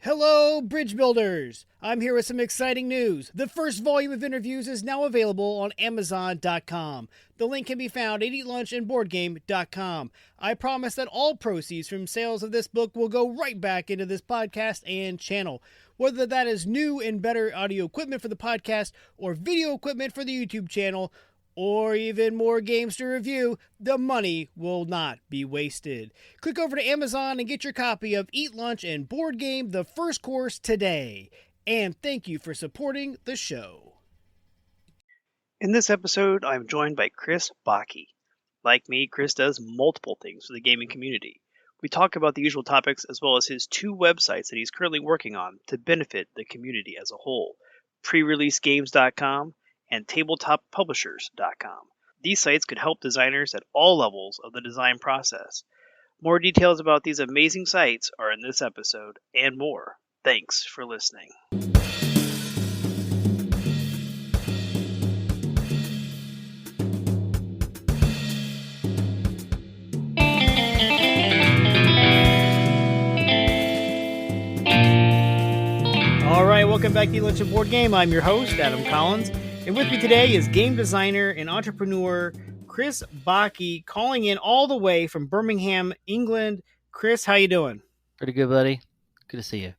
Hello, bridge builders! I'm here with some exciting news. The first volume of interviews is now available on Amazon.com. The link can be found at eatlunchandboardgame.com. I promise that all proceeds from sales of this book will go right back into this podcast and channel. Whether that is new and better audio equipment for the podcast, or video equipment for the YouTube channel, or even more games to review, the money will not be wasted. Click over to Amazon and get your copy of Eat Lunch and Board Game, the first course today. And thank you for supporting the show. In this episode, I'm joined by Chris Backe. Like me, Chris does multiple things for the gaming community. We talk about the usual topics as well as his two websites that he's currently working on to benefit the community as a whole, prereleasegames.com and tabletoppublishers.com. These sites could help designers at all levels of the design process. More details about these amazing sites are in this episode and more. Thanks for listening. All right, welcome back to Eat Lunch and Board Game. I'm your host, Adam Collins. And with me today is game designer and entrepreneur Chris Backe, calling in all the way from Birmingham, England. Chris, how you doing? Pretty good, buddy. Good to see you.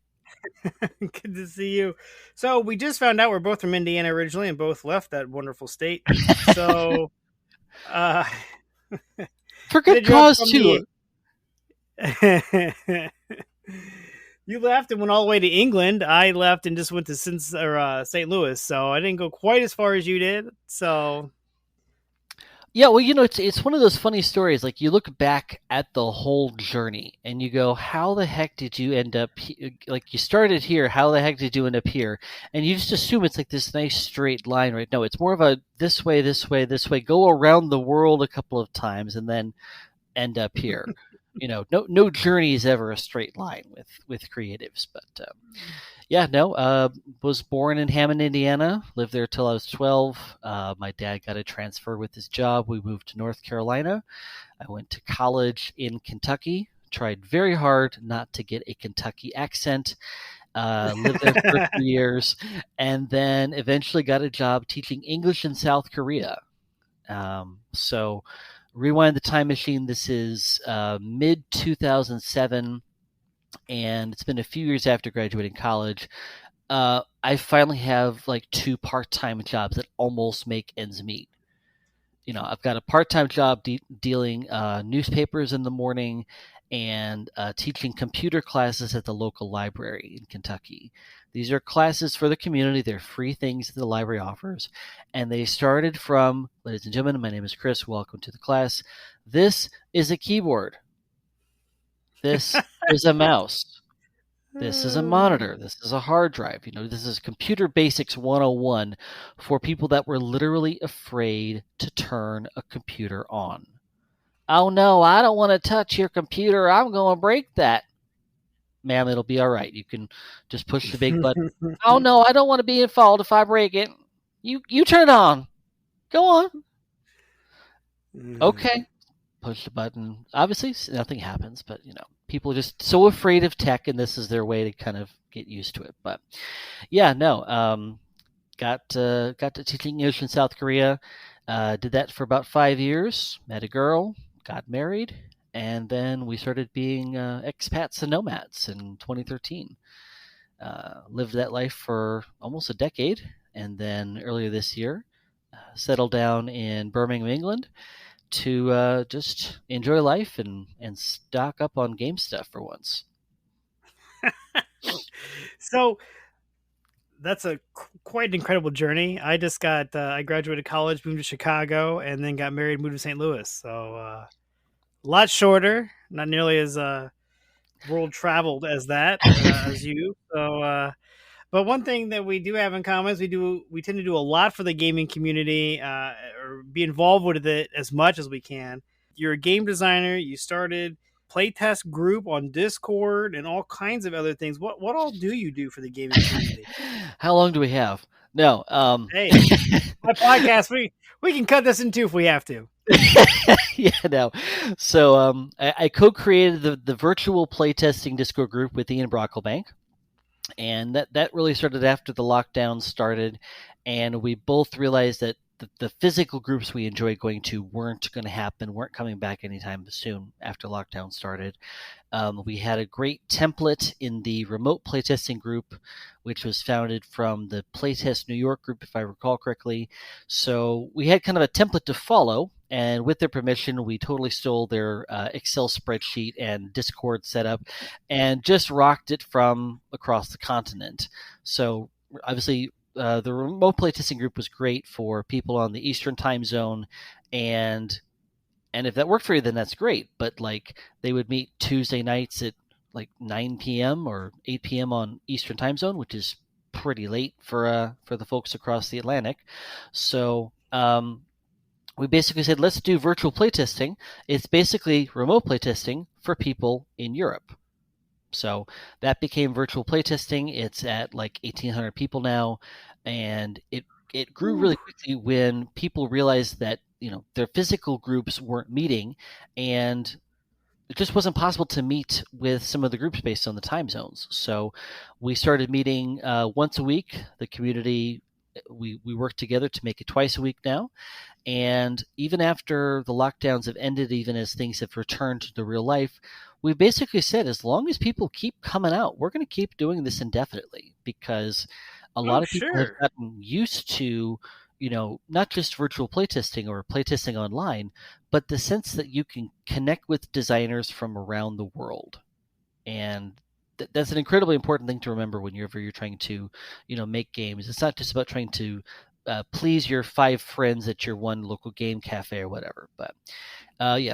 Good to see you. So we just found out we're both from Indiana originally and both left that wonderful state. So, for good cause too. You left and went all the way to England. I left and just went to St. Louis, so I didn't go quite as far as you did. So, yeah, well, it's one of those funny stories. Like, you look back at the whole journey and you go, "How the heck did you end up? Like, you started here. How the heck did you end up here?" And you just assume it's like this nice straight line, right? No, it's more of a this way, this way, this way. Go around the world a couple of times and then end up here. No journey is ever a straight line with creatives, but was born in Hammond, Indiana, lived there till I was 12. My dad got a transfer with his job. We moved to North Carolina. I went to college in Kentucky, tried very hard not to get a Kentucky accent, lived there for 3 years, and then eventually got a job teaching English in South Korea. So rewind the time machine. This is mid 2007, and it's been a few years after graduating college. I finally have like 2 part-time jobs that almost make ends meet. I've got a part-time job dealing newspapers in the morning and teaching computer classes at the local library in Kentucky. These are classes for the community. They're free things that the library offers. And they started from, ladies and gentlemen, my name is Chris. Welcome to the class. This is a keyboard. This is a mouse. This is a monitor. This is a hard drive. This is Computer Basics 101 for people that were literally afraid to turn a computer on. "Oh, no, I don't want to touch your computer. I'm going to break that." "Ma'am, it'll be all right. You can just push the big button." "Oh, no, I don't want to be in fault if I break it. You turn it on. Go on." Okay. Push the button. Obviously, nothing happens, but, people are just so afraid of tech, and this is their way to kind of get used to it. But, yeah, no. Got to teaching English in South Korea. Did that for about 5 years. Met a girl. Got married. And then we started being expats and nomads in 2013. Lived that life for almost a decade. And then earlier this year, settled down in Birmingham, England to just enjoy life and stock up on game stuff for once. So that's quite an incredible journey. I just I graduated college, moved to Chicago, and then got married, moved to St. Louis. So a lot shorter, not nearly as world traveled as that as you. So, but one thing that we do have in common is we tend to do a lot for the gaming community, or be involved with it as much as we can. You're a game designer. You started playtest group on Discord and all kinds of other things. What all do you do for the gaming community? How long do we have? No. Hey, my podcast. We can cut this in two if we have to. Yeah, no. So I co-created the virtual playtesting Discord group with Ian Brocklebank. And that really started after the lockdown started, and we both realized that the physical groups we enjoyed going to weren't going to happen, weren't coming back anytime soon after lockdown started. We had a great template in the remote playtesting group, which was founded from the Playtest New York group, if I recall correctly. So we had kind of a template to follow, and with their permission, we totally stole their Excel spreadsheet and Discord setup and just rocked it from across the continent. So obviously, the remote playtesting group was great for people on the Eastern time zone, and if that worked for you, then that's great. But like they would meet Tuesday nights at like 9 p.m. or 8 p.m. on Eastern time zone, which is pretty late for the folks across the Atlantic. So we basically said, let's do virtual playtesting. It's basically remote playtesting for people in Europe. So that became virtual playtesting. It's at like 1,800 people now, and it grew really quickly when people realized that their physical groups weren't meeting, and it just wasn't possible to meet with some of the groups based on the time zones. So we started meeting once a week. The community, we work together to make it twice a week now. And even after the lockdowns have ended, even as things have returned to real life, we basically said, as long as people keep coming out, we're going to keep doing this indefinitely, because a lot of people have gotten used to, not just virtual playtesting or playtesting online, but the sense that you can connect with designers from around the world. And that's an incredibly important thing to remember whenever you're trying to, make games. It's not just about trying to please your 5 friends at your one local game cafe or whatever. But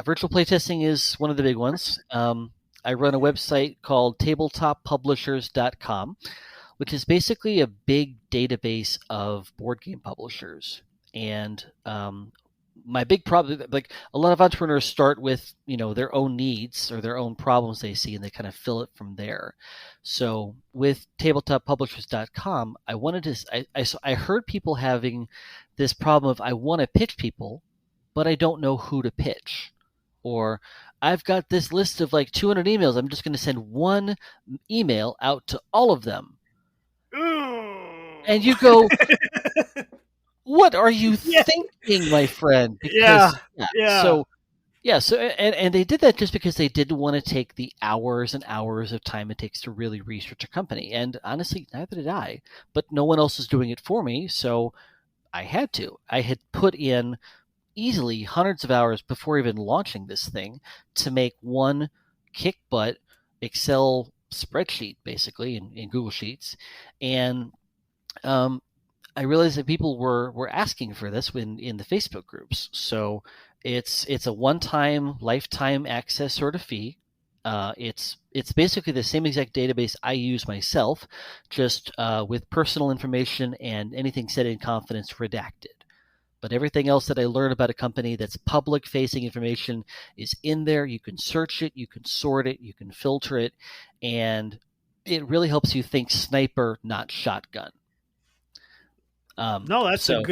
virtual playtesting is one of the big ones. I run a website called tabletoppublishers.com, which is basically a big database of board game publishers. And my big problem, like a lot of entrepreneurs start with, their own needs or their own problems they see, and they kind of fill it from there. So with tabletoppublishers.com, I heard people having this problem of, I want to pitch people, but I don't know who to pitch. Or I've got this list of like 200 emails. I'm just going to send one email out to all of them. And you go, what are you thinking, my friend? Because, and they did that just because they didn't want to take the hours and hours of time it takes to really research a company. And honestly, neither did I, but no one else was doing it for me. So I had to. I had put in easily hundreds of hours before even launching this thing to make one kick butt Excel spreadsheet, basically in Google Sheets. And I realized that people were asking for this in the Facebook groups. So it's a one-time lifetime access sort of fee. It's basically the same exact database I use myself, just with personal information and anything said in confidence redacted. But everything else that I learn about a company that's public-facing information is in there. You can search it, you can sort it, you can filter it, and it really helps you think sniper, not shotgun. No, that's a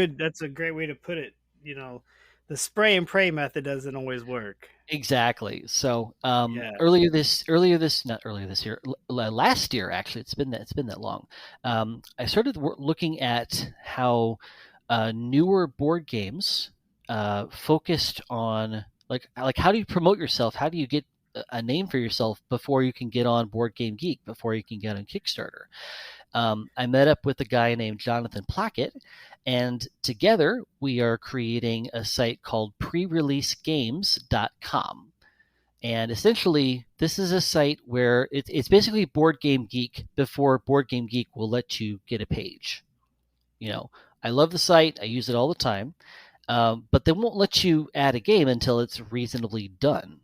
great way to put it. The spray and pray method doesn't always work. Exactly. So last year, actually, it's been that long. I started looking at how newer board games focused on like how do you promote yourself? How do you get a name for yourself before you can get on Board Game Geek, before you can get on Kickstarter? I met up with a guy named Jonathan Plackett, and together we are creating a site called prereleasegames.com. And essentially, this is a site where it's basically Board Game Geek before Board Game Geek will let you get a page. I love the site. I use it all the time. But they won't let you add a game until it's reasonably done.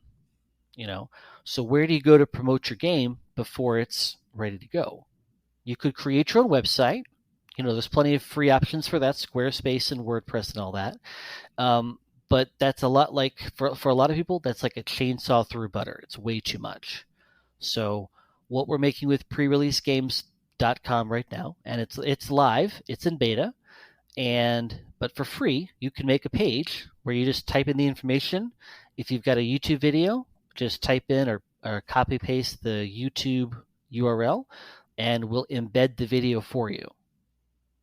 So where do you go to promote your game before it's ready to go? You could create your own website. There's plenty of free options for that, Squarespace and WordPress and all that. But that's a lot like, for a lot of people, that's like a chainsaw through butter. It's way too much. So what we're making with prereleasegames.com right now, and it's live, it's in beta, but for free, you can make a page where you just type in the information. If you've got a YouTube video, just type in or copy paste the YouTube URL. and we'll embed the video for you.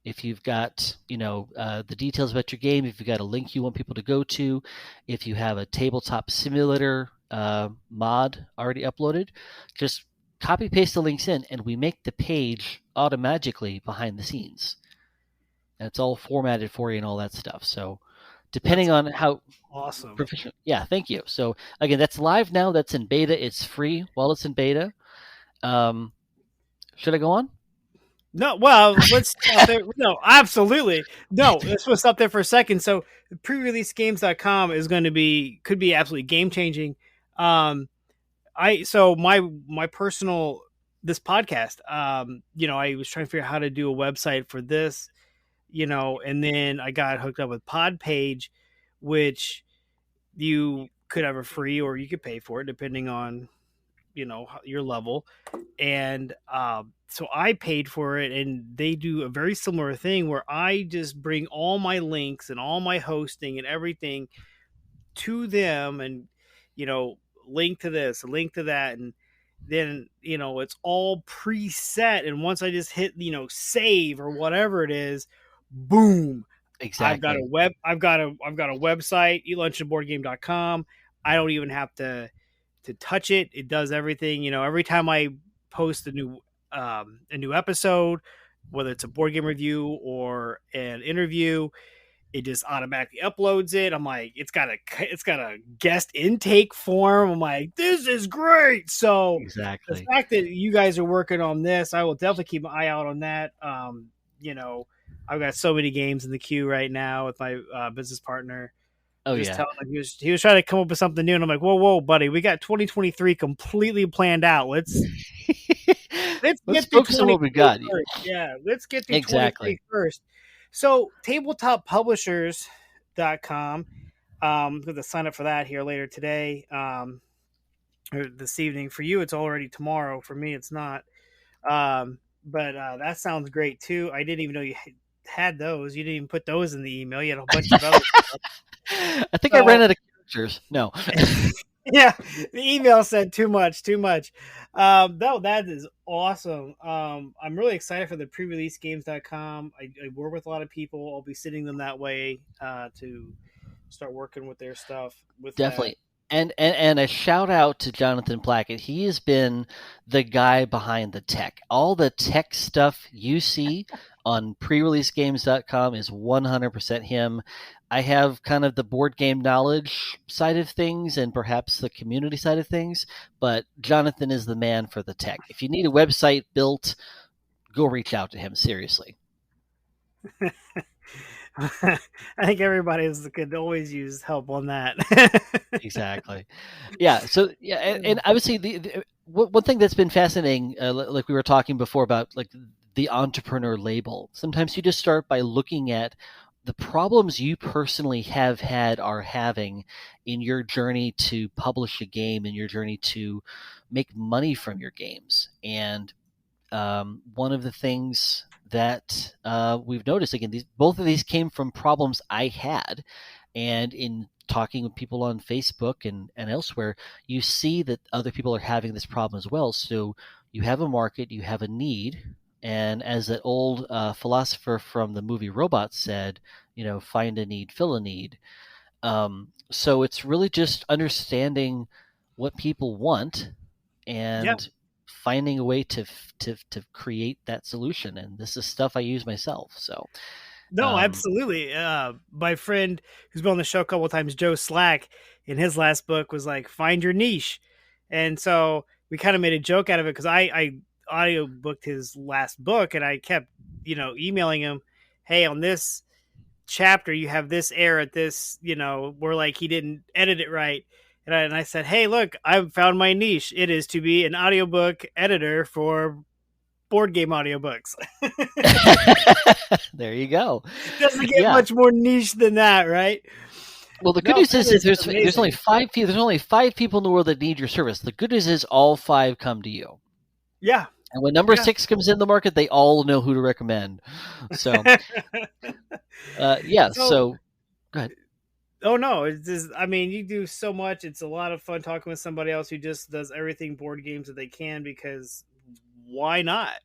If you've got, the details about your game, if you've got a link you want people to go to, if you have a tabletop simulator mod already uploaded, just copy paste the links in, and we make the page automatically behind the scenes. And it's all formatted for you and all that stuff. So depending on how Awesome. proficient, yeah, thank you. So again, that's live now. That's in beta. It's free while it's in beta. Should I go on? No, well, let's stop there. No, absolutely. No, let's just stop there for a second. So pre-releasegames.com is going to could be absolutely game changing. My personal, this podcast, I was trying to figure out how to do a website for this, and then I got hooked up with Podpage, which you could have a free or you could pay for it depending on, your level. And so I paid for it, and they do a very similar thing where I just bring all my links and all my hosting and everything to them, and link to this, link to that, and then it's all preset. And once I just hit save or whatever it is, boom, Exactly. I've got a website, eatlunchandboardgame.com. I don't even have to touch it. It does everything. Every time I post a new episode, whether it's a board game review or an interview, it just automatically uploads it. I'm like, it's got a guest intake form. I'm like, this is great. So Exactly. the fact that you guys are working on this, I will definitely keep an eye out on that. I've got so many games in the queue right now with my business partner. Oh, Just yeah. telling him he was trying to come up with something new, and I'm like, whoa, buddy, we got 2023 completely planned out. Let's Let's get through focus on what we got. first. Yeah, let's get through Exactly. 23 first. So tabletoppublishers.com. I'm going to sign up for that here later today, or this evening. For you, it's already tomorrow. For me, it's not. But that sounds great too. I didn't even know you had those. You didn't even put those in the email. You had a bunch of other stuff. I think I ran out of characters. No. Yeah, the email said too much. No, that is awesome. I'm really excited for the pre-releasegames.com. I work with a lot of people. I'll be sending them that way to start working with their stuff. With Definitely. that. And a shout out to Jonathan Plackett. He has been the guy behind the tech. All the tech stuff you see on prereleasegames.com is 100% him. I have kind of the board game knowledge side of things and perhaps the community side of things, but Jonathan is the man for the tech. If you need a website built, go reach out to him, seriously. I think everybody could always use help on that. Exactly. Yeah. So yeah, and I would say the one thing that's been fascinating, like we were talking before about like the entrepreneur label. Sometimes you just start by looking at the problems you personally have had are having in your journey to publish a game, in your journey to make money from your games. And one of the things that we've noticed, again, both of these came from problems I had. And in talking with people on Facebook and elsewhere, you see that other people are having this problem as well. So you have a market, you have a need. And as that old philosopher from the movie Robots said, find a need, fill a need. So it's really just understanding what people want and finding a way to create that solution. And this is stuff I use myself. So no, absolutely. My friend who's been on the show a couple of times, Joe Slack, in his last book was like, find your niche. And so we kind of made a joke out of it because I audio booked his last book, and I kept, emailing him, hey, on this chapter, you have this error at this, where like he didn't edit it right. And I said, hey, look, I've found my niche. It is to be an audiobook editor for board game audiobooks. There you go. Doesn't get much more niche than that, right? Well, the good news is there's only 5 people. There's only 5 people in the world that need your service. The good news is all 5 come to you. Yeah. And when number 6 comes in the market, they all know who to recommend. So, So, go ahead. Oh no, it's just, I mean, you do so much. It's a lot of fun talking with somebody else who just does everything board games that they can, because why not?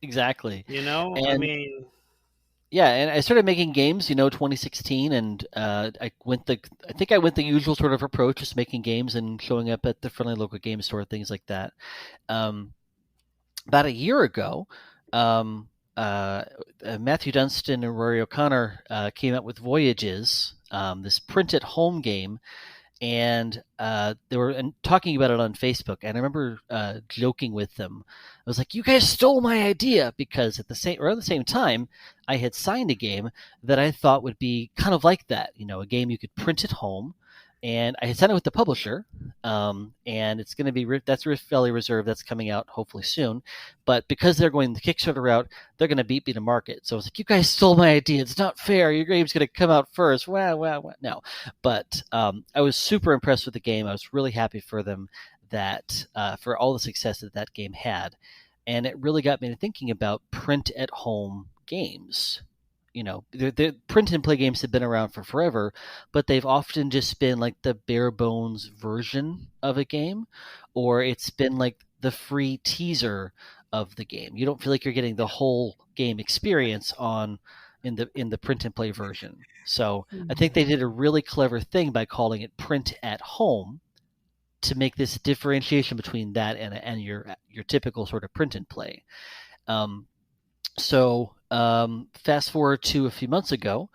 Exactly. I And mean, yeah, and I started making games, 2016, and I think I went the usual sort of approach, just making games and showing up at the friendly local game store, things like that. Um, about a year ago, um, Matthew Dunstan and Rory O'Connor came out with Voyages, this print at home game, and they were talking about it on Facebook. And I remember joking with them. I was like, "You guys stole my idea," because at the same time, I had signed a game that I thought would be kind of like that. A game you could print at home. And I had signed it with the publisher, and it's going to be that's fairly reserved. That's coming out hopefully soon, but because they're going the Kickstarter route, they're going to beat me to market. So I was like, "You guys stole my idea. It's not fair. Your game's going to come out first." Wow. No, but I was super impressed with the game. I was really happy for them that for all the success that game had, and it really got me to thinking about print at home games. The print and play games have been around for forever, but they've often just been like the bare bones version of a game, or it's been like the free teaser of the game. You don't feel like you're getting the whole game experience in the print and play version. So I think they did a really clever thing by calling it print at home to make this differentiation between that and your typical sort of print and play. So fast forward to a few months ago,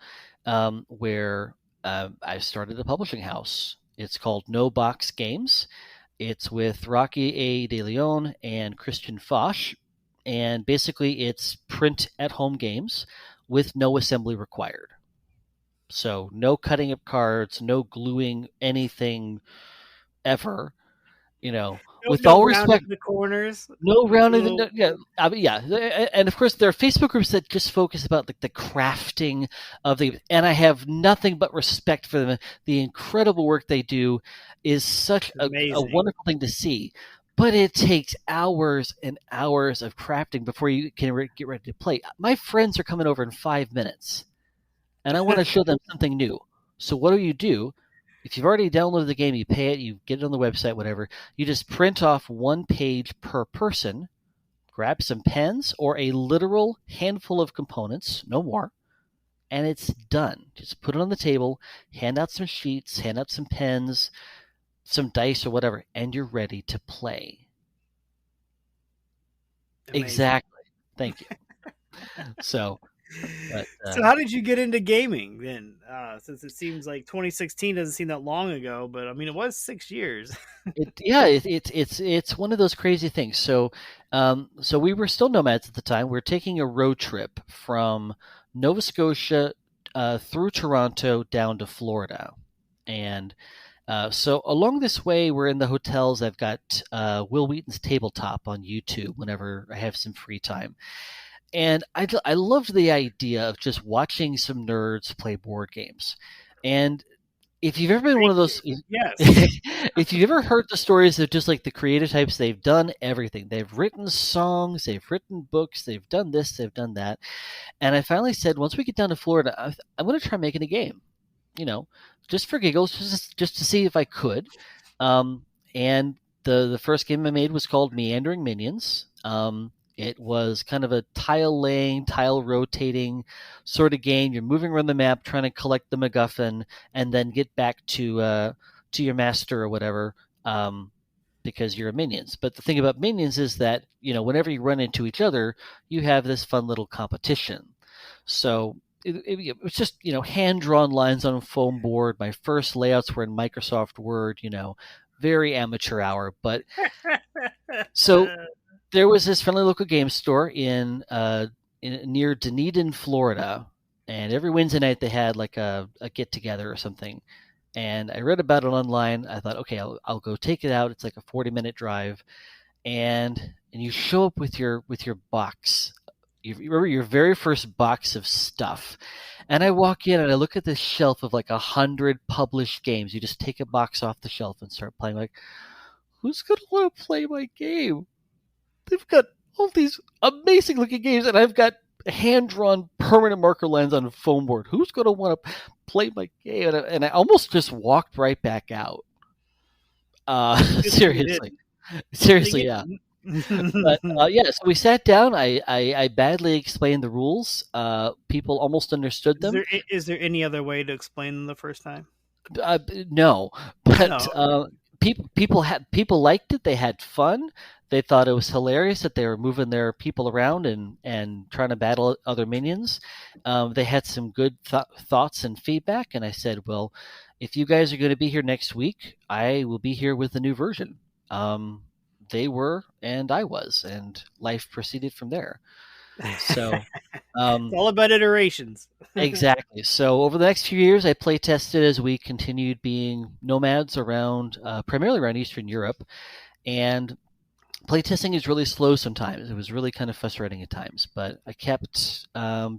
where I started a publishing house. It's called No Box Games. It's with Rocky A. De Leon and Christian Foch, and basically it's print at home games with no assembly required. So no cutting up cards, no gluing anything ever. With no all rounding respect, the corners. no rounding. No, Yeah, I mean, yeah, and of course there are Facebook groups that just focus about the crafting of the. And I have nothing but respect for them. The incredible work they do is such a amazing. wonderful thing to see. But it takes hours and hours of crafting before you can get ready to play. My friends are coming over in 5 minutes, and I want to show them something new. So what do? If you've already downloaded the game, you pay it, you get it on the website, whatever. You just print off one page per person, grab some pens or a literal handful of components, no more, and it's done. Just put it on the table, hand out some sheets, hand out some pens, some dice or whatever, and you're ready to play. Amazing. Exactly. Thank you. So how did you get into gaming then? Since it seems like 2016 doesn't seem that long ago, but I mean it was 6 years. It's one of those crazy things. So we were still nomads at the time. We were taking a road trip from Nova Scotia through Toronto down to Florida, and so along this way, we're in the hotels. I've got Will Wheaton's Tabletop on YouTube whenever I have some free time. And I loved the idea of just watching some nerds play board games. And if you've ever been one of those, yes, if you've ever heard the stories of just like the creative types, they've done everything. They've written songs, they've written books, they've done this, they've done that. And I finally said, once we get down to Florida, I'm going to try making a game, just for giggles, just to see if I could. And the first game I made was called Meandering Minions. It was kind of a tile laying, tile rotating sort of game. You're moving around the map trying to collect the MacGuffin and then get back to your master or whatever, because you're minions. But the thing about minions is that, whenever you run into each other, you have this fun little competition. So it was just, hand-drawn lines on a foam board. My first layouts were in Microsoft Word, very amateur hour. But so there was this friendly local game store in near Dunedin, Florida, and every Wednesday night they had like a get together or something. And I read about it online. I thought, okay, I'll go take it out. It's like a 40-minute drive, and you show up with your box. You remember your very first box of stuff. And I walk in and I look at this shelf of like 100 published games. You just take a box off the shelf and start playing. Like, who's gonna want to play my game? They've got all these amazing looking games, and I've got hand-drawn permanent marker lines on a foam board. Who's going to want to play my game? And I almost just walked right back out. Seriously, yeah. But yeah, so we sat down. I badly explained the rules. People almost understood them. Is there any other way to explain them the first time? Uh, no, but No. people liked it. They had fun. They thought it was hilarious that they were moving their people around and trying to battle other minions. They had some good thoughts and feedback, and I said, well, if you guys are going to be here next week, I will be here with the new version. They were, and I was, and life proceeded from there. So. It's all about iterations. Exactly. So over the next few years, I play tested as we continued being nomads around, primarily around Eastern Europe, and playtesting is really slow sometimes. It was really kind of frustrating at times, but I kept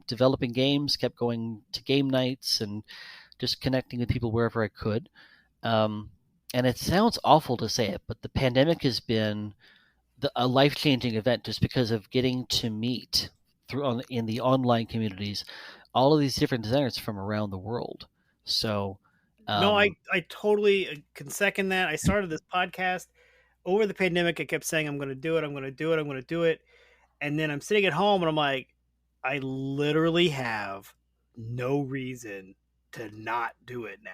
developing games, kept going to game nights, and just connecting with people wherever I could. And it sounds awful to say it, but the pandemic has been a life-changing event just because of getting to meet in the online communities all of these different designers from around the world. So No, I totally can second that. I started this podcast over the pandemic. I kept saying I'm going to do it. I'm going to do it. I'm going to do it. And then I'm sitting at home and I'm like, I literally have no reason to not do it now.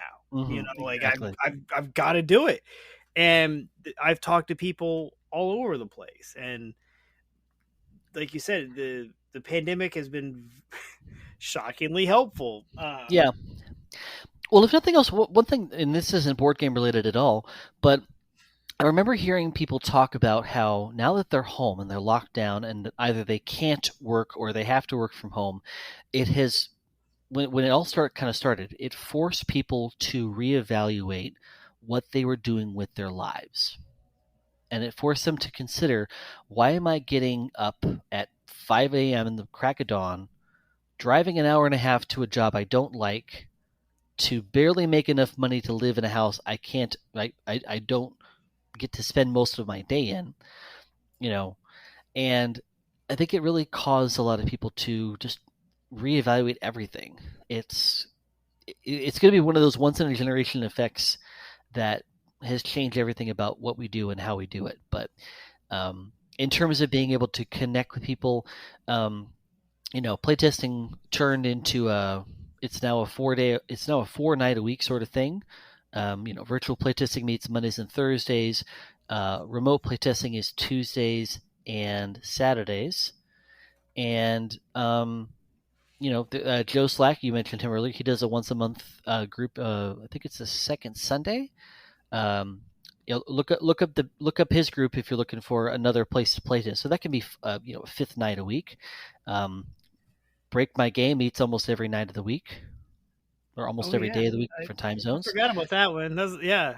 Like exactly. I've got to do it. And I've talked to people all over the place. And like you said, the pandemic has been shockingly helpful. Yeah. Well, if nothing else, one thing, and this isn't board game related at all, but I remember hearing people talk about how now that they're home and they're locked down and either they can't work or they have to work from home, it has when it all started, it forced people to reevaluate what they were doing with their lives. And it forced them to consider, why am I getting up at 5 a.m. in the crack of dawn, driving an hour and a half to a job I don't like, to barely make enough money to live in a house I don't get to spend most of my day in, you know. And I think it really caused a lot of people to just reevaluate everything. It's going to be one of those once in a generation effects that has changed everything about what we do and how we do it. But in terms of being able to connect with people, playtesting turned into it's now a 4 night a week sort of thing. Virtual playtesting meets Mondays and Thursdays. Remote playtesting is Tuesdays and Saturdays. And Joe Slack, you mentioned him earlier. He does a once a month group. I think it's the second Sunday. Look up his group if you're looking for another place to play to. So that can be a fifth night a week. Break My Game meets almost every night of the week, or almost every day of the week, different time I zones. forgot about that one. Yeah.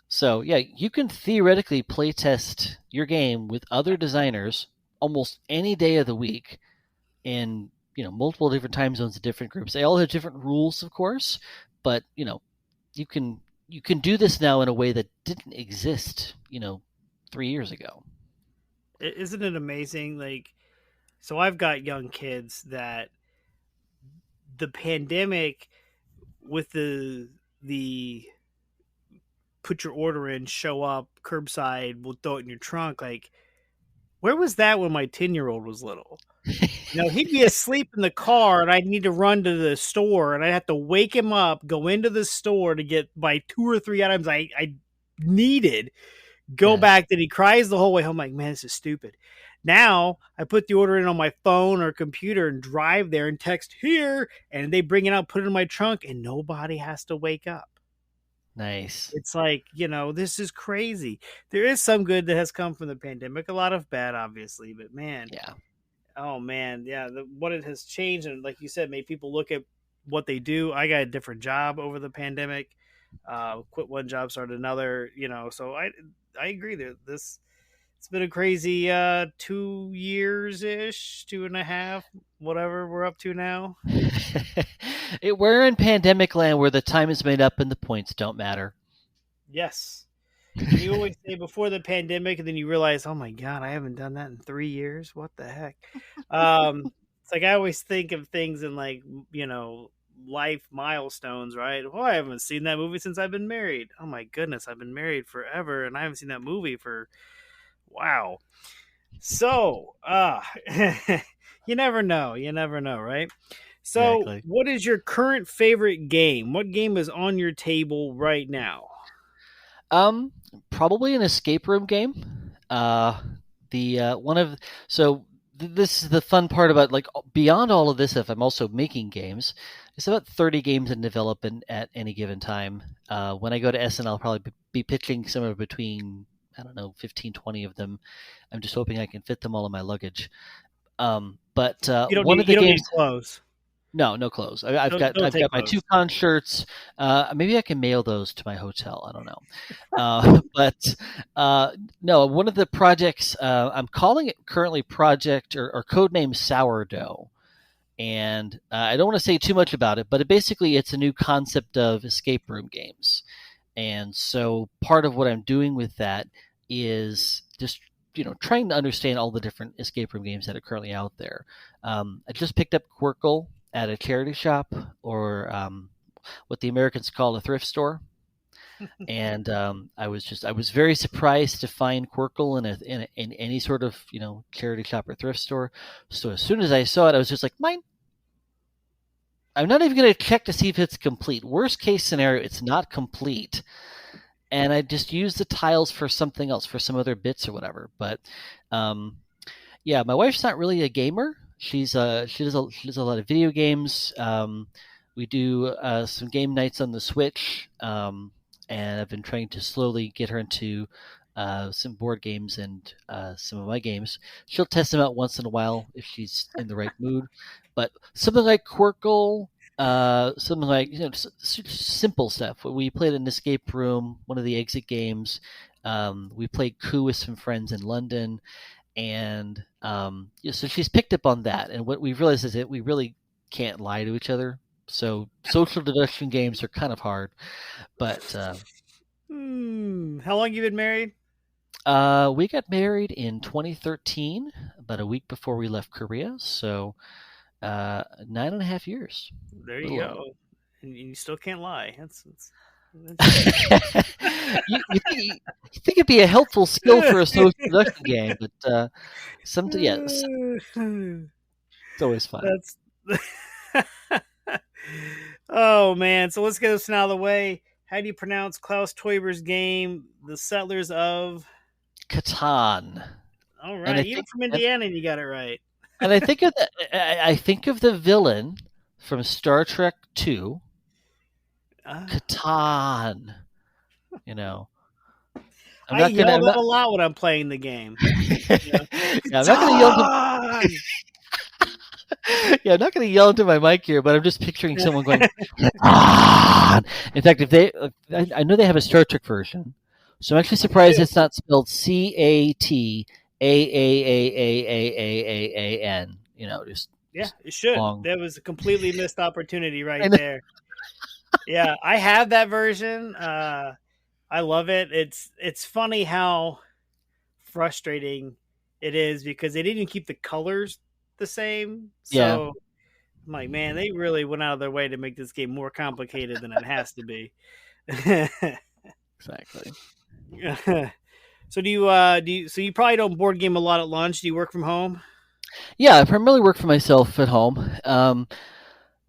So yeah, you can theoretically play test your game with other designers almost any day of the week in multiple different time zones and different groups. They all have different rules, of course, but you can do this now in a way that didn't exist 3 years ago. Isn't it amazing? Like, so I've got young kids that the pandemic with the put your order in, show up, curbside, we'll throw it in your trunk. Like, where was that when my 10-year-old was little? He'd be asleep in the car and I'd need to run to the store and I'd have to wake him up, go into the store to get my 2 or 3 items I needed, go back. Then he cries the whole way home. Like, man, this is stupid. Now I put the order in on my phone or computer and drive there and text here, and they bring it out, put it in my trunk, and nobody has to wake up. Nice. It's like, this is crazy. There is some good that has come from the pandemic, a lot of bad, obviously, but man. Yeah. Oh man, yeah. What it has changed, and like you said, made people look at what they do. I got a different job over the pandemic. Quit one job, started another. So I agree that it's been a crazy 2 years ish, 2.5, whatever we're up to now. We're in pandemic land where the time is made up and the points don't matter. Yes. You always say before the pandemic, and then you realize, oh my God, I haven't done that in 3 years. What the heck? It's like I always think of things in like, life milestones, right? Well, I haven't seen that movie since I've been married. Oh my goodness, I've been married forever, and I haven't seen that movie for, wow. So, you never know. You never know, right? So, Exactly. what is your current favorite game? What game is on your table right now? Um, Probably an escape room game. The one of so this is the fun part about like beyond all of this stuff. I'm also making games. It's about 30 games in development at any given time. When I go to Essen, I'll probably be pitching somewhere between I don't know 15, 20 of them. I'm just hoping I can fit them all in my luggage. But one of You the don't need games. clothes. No, no clothes. I've got Don't I've take got my two clothes. con shirts. Maybe I can mail those to my hotel. I don't know. But no, one of the projects I'm calling it currently project or codename Sourdough, and I don't want to say too much about it, but basically it's a new concept of escape room games, and so part of what I'm doing with that is just trying to understand all the different escape room games that are currently out there. I just picked up Quirkle at a charity shop or what the Americans call a thrift store, and I was very surprised to find Quirkle in any sort of charity shop or thrift store. So as soon as I saw it, I was just like, mine. I'm not even going to check to see if it's complete. Worst case scenario, it's not complete, and I just use the tiles for something else, for some other bits or whatever. But um, yeah, my wife's not really a gamer. She does a lot of video games. We do some game nights on the Switch, and I've been trying to slowly get her into some board games and some of my games. She'll test them out once in a while if she's in the right mood. But something like Quirkle, something like simple stuff. We played an escape room, one of the exit games. We played Coup with some friends in London, and yeah, so she's picked up on that. And what we've realized is that we really can't lie to each other. So social deduction games are kind of hard, but How long you been married? we got married in 2013, about a week before we left Korea. So 9.5 years, There a you little over. go. And you still can't lie. You think it'd be a helpful skill for a social deduction game, but yes, it's always fun. That's oh man. So let's get this out of the way. How do you pronounce Klaus Teuber's game, The Settlers of? Catan, All and I right, even think from Indiana, you got it right. and I think of I think of the villain from Star Trek Two, Uh, Catan. You know, I'm I not gonna. yell I'm that not. a lot when I'm playing the game. You know? Yeah, I'm not gonna yell. Don! Yeah, I'm not going to yell into my mic here, but I'm just picturing someone going, "Ah!" In fact, if they, I know they have a Star Trek version, so I'm actually surprised Ew. it's not spelled CataaaaaaaaaN. Yeah, Just it should. long. That was a completely missed opportunity I right know. there. Yeah, I have that version. I love it. It's funny how frustrating it is because they didn't keep the colors the same. Yeah, So I'm like, man, they really went out of their way to make this game more complicated than it has to be. exactly. So so you probably don't board game a lot at lunch. Do you work from home? Yeah, I primarily work for myself at home.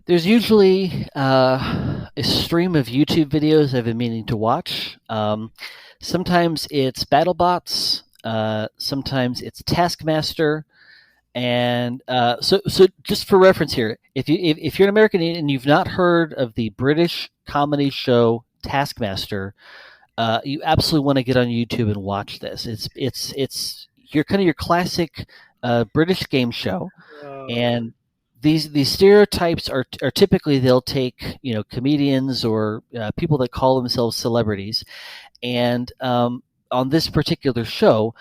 There's usually a stream of YouTube videos I've been meaning to watch. Sometimes it's BattleBots. Sometimes it's Taskmaster. And so just for reference here, if you're an American and you've not heard of the British comedy show Taskmaster, you absolutely want to get on YouTube and watch this. It's your kind of your classic British game show, Uh, and these stereotypes are typically they'll take comedians or people that call themselves celebrities, and on this particular show,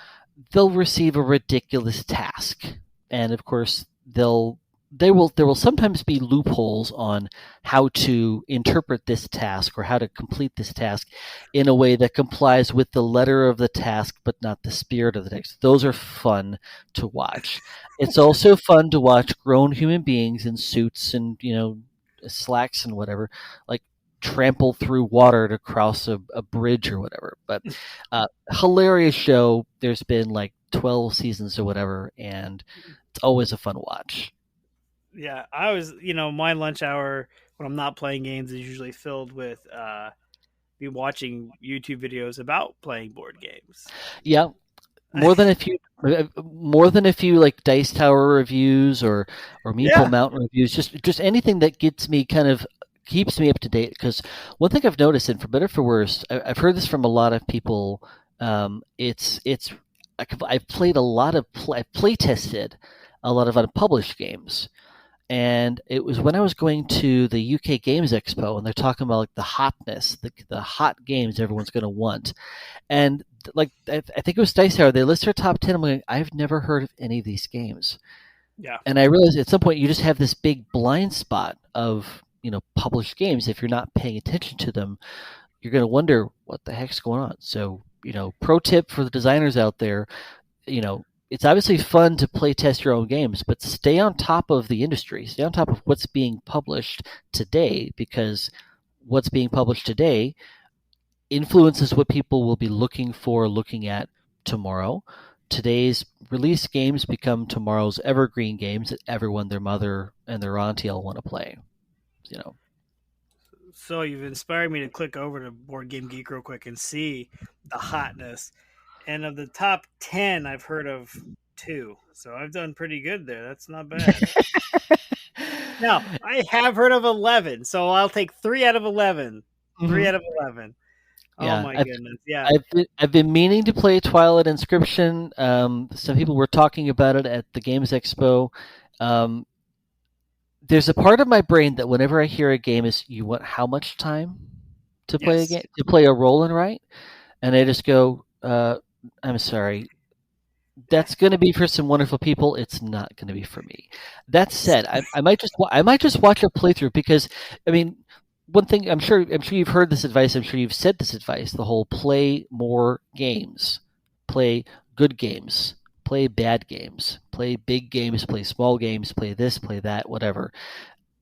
they'll receive a ridiculous task, and of course there will sometimes be loopholes on how to interpret this task or how to complete this task in a way that complies with the letter of the task but not the spirit of the text. Those are fun to watch. It's also fun to watch grown human beings in suits and slacks and whatever, like trample through water to cross a bridge or whatever. But hilarious show. There's been like 12 seasons or whatever, and it's always a fun watch. Yeah, I was, my lunch hour when I'm not playing games is usually filled with me watching YouTube videos about playing board games. Yeah, more than a few like Dice Tower reviews or Meeple Yeah. Mountain reviews, just anything that gets me kind of keeps me up to date. Because one thing I've noticed, and for better or for worse, I've heard this from a lot of people. It's I've played a lot of I've play tested a lot of unpublished games. And it was when I was going to the UK Games Expo, and they're talking about like the hotness, the hot games everyone's going to want. And like I think it was Dice Tower, they list their top 10. I'm like, I've never heard of any of these games. Yeah. And I realized at some point you just have this big blind spot of published games. If you're not paying attention to them, you're going to wonder what the heck's going on. So pro tip for the designers out there, it's obviously fun to play test your own games, but stay on top of the industry. Stay on top of what's being published today, because what's being published today influences what people will be looking at tomorrow. Today's release games become tomorrow's evergreen games that everyone, their mother, and their auntie all want to play. So you've inspired me to click over to Board Game Geek real quick and see the hotness. And of the top 10, I've heard of 2. So I've done pretty good there. That's not bad. Now, I have heard of 11, so I'll take 3 out of 11. 3 out of 11. Yeah, oh my goodness! Yeah, I've been meaning to play Twilight Inscription. Some people were talking about it at the Games Expo. There's a part of my brain that whenever I hear a game is, you want how much time to play a game, to play a roll and write, and I just go, I'm sorry. That's going to be for some wonderful people. It's not going to be for me. That said, I might just watch a playthrough, because I mean, one thing I'm sure you've heard this advice. I'm sure you've said this advice. The whole play more games, play good games, play bad games, play big games, play small games, play this, play that, whatever.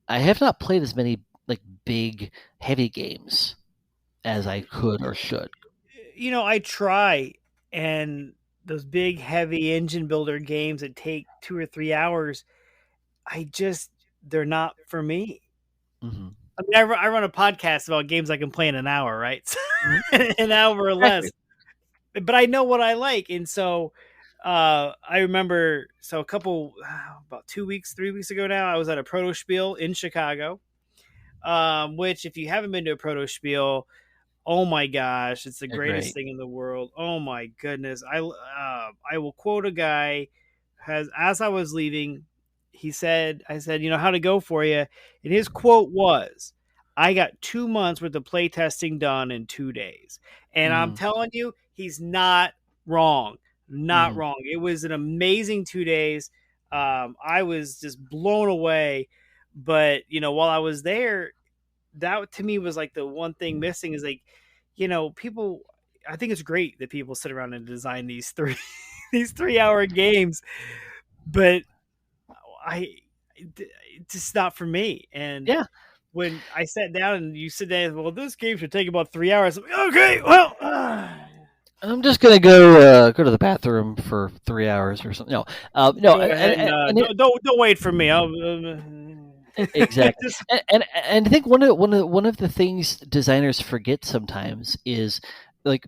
I have not played as many like big, heavy games as I could or should. I try, and those big, heavy engine builder games that take 2 or 3 hours, they're not for me. Mm-hmm. I mean, I run a podcast about games I can play in an hour, right? An hour or less. But I know what I like. And so I remember, about 2 weeks, 3 weeks ago now, I was at a Proto Spiel in Chicago, which if you haven't been to a Proto Spiel, oh my gosh, it's the greatest thing in the world. Oh my goodness. I will quote a guy, as I was leaving, I said, how'd it go for you? And his quote was, I got 2 months worth of play testing done in 2 days. And I'm telling you, he's not wrong. Not wrong. It was an amazing 2 days. I was just blown away. But, while I was there, that to me was like the one thing missing is like, people, I think it's great that people sit around and design these 3-hour games, but it's just not for me. And yeah, when I sat down and you sit down, well, this game should take about 3 hours. I'm like, okay, well, I'm just gonna go to the bathroom for 3 hours or something. No, don't wait for me. Exactly. and I think one of the things designers forget sometimes is, like,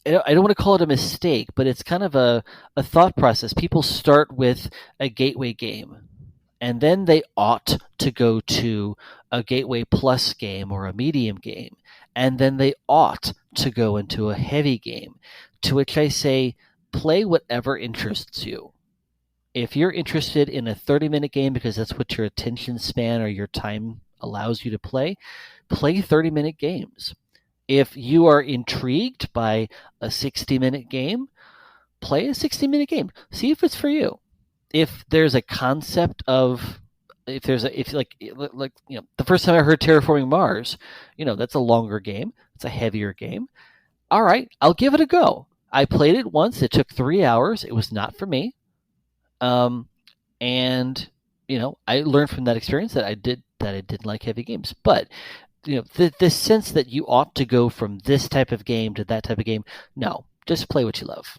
I don't want to call it a mistake, but it's kind of a thought process. People start with a gateway game, and then they ought to go to a gateway plus game or a medium game, and then they ought to go into a heavy game, to which I say, play whatever interests you. If you're interested in a 30-minute game because that's what your attention span or your time allows you to play 30-minute games. If you are intrigued by a 60-minute game, play a 60-minute game. See if it's for you. If there's a concept of, the first time I heard Terraforming Mars, that's a longer game. It's a heavier game. All right, I'll give it a go. I played it once. It took 3 hours. It was not for me. And I learned from that experience that I didn't like heavy games. But the sense that you ought to go from this type of game to that type of game, no, just play what you love.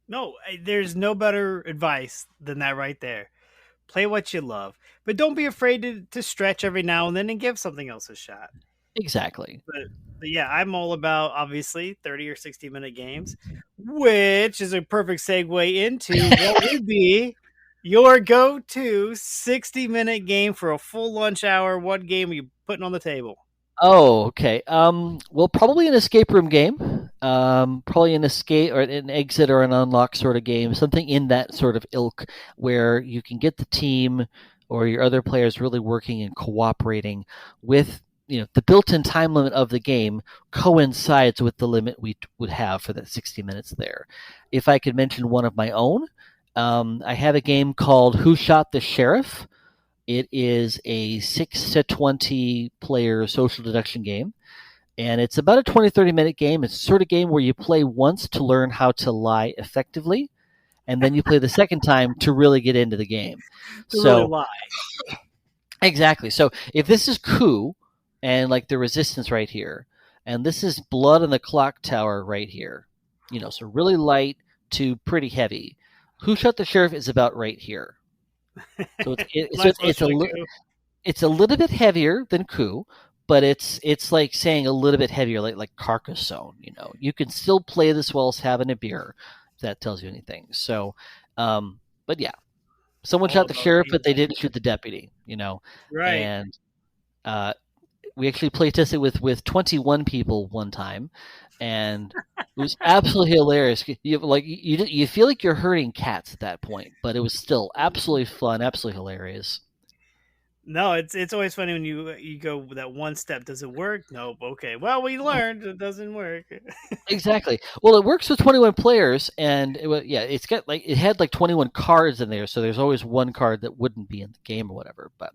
No, there's no better advice than that right there. Play what you love, but don't be afraid to stretch every now and then and give something else a shot. Exactly. But, but yeah, I'm all about obviously 30 or 60-minute games, which is a perfect segue into what would be your go-to 60-minute game for a full lunch hour. What game are you putting on the table? Oh, okay. Well, probably an escape room game. Probably an escape or an exit or an unlock sort of game. Something in that sort of ilk where you can get the team or your other players really working and cooperating with the built-in time limit of the game coincides with the limit we would have for that 60 minutes there. If I could mention one of my own, I have a game called Who Shot the Sheriff. It is a 6 to 20 player social deduction game, and it's about a 20-30 minute game. It's the sort of game where you play once to learn how to lie effectively, and then you play the second time to really get into the game. To really So, lie. exactly. So, if this is coup and like the resistance right here, and this is blood on the clock tower right here, so really light to pretty heavy. Who Shot the Sheriff is about right here. So it's a little bit heavier than coup, but it's like saying a little bit heavier, like Carcassonne. You can still play this while having a beer, if that tells you anything. So, but yeah, someone All shot the about sheriff, being but they didn't shoot the deputy. right. And uh, we actually play tested with 21 people one time, and it was absolutely hilarious. You feel like you're herding cats at that point, but it was still absolutely fun, absolutely hilarious. No, it's always funny when you go that one step. Does it work? Nope. Okay. Well, we learned it doesn't work. Exactly. Well, it works with 21 players, and it had like 21 cards in there, so there's always one card that wouldn't be in the game or whatever. But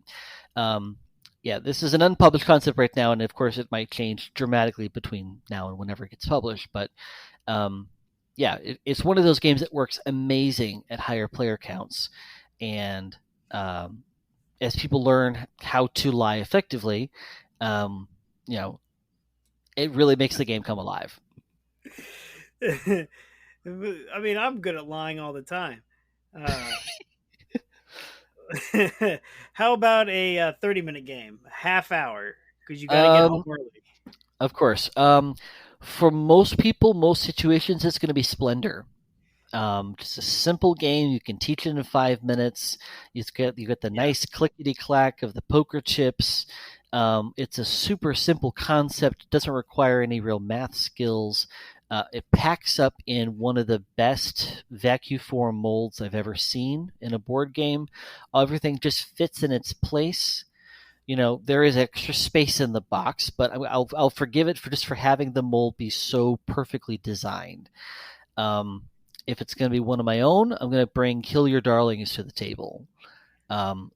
yeah, this is an unpublished concept right now, and of course it might change dramatically between now and whenever it gets published. But yeah, it's one of those games that works amazing at higher player counts, and as people learn how to lie effectively, um, it really makes the game come alive. I mean, I'm good at lying all the time. Uh, how about a 30-minute game, half hour? Because you got to get home Um, early. of course. For most people, most situations, it's going to be Splendor. Just a simple game. You can teach it in 5 minutes. You get the Yeah. nice clickety clack of the poker chips. It's a super simple concept. It doesn't require any real math skills. It packs up in one of the best vacuum form molds I've ever seen in a board game. Everything just fits in its place. There is extra space in the box, but I'll forgive it for having the mold be so perfectly designed. Um, if it's going to be one of my own, I'm going to bring Kill Your Darlings to the table.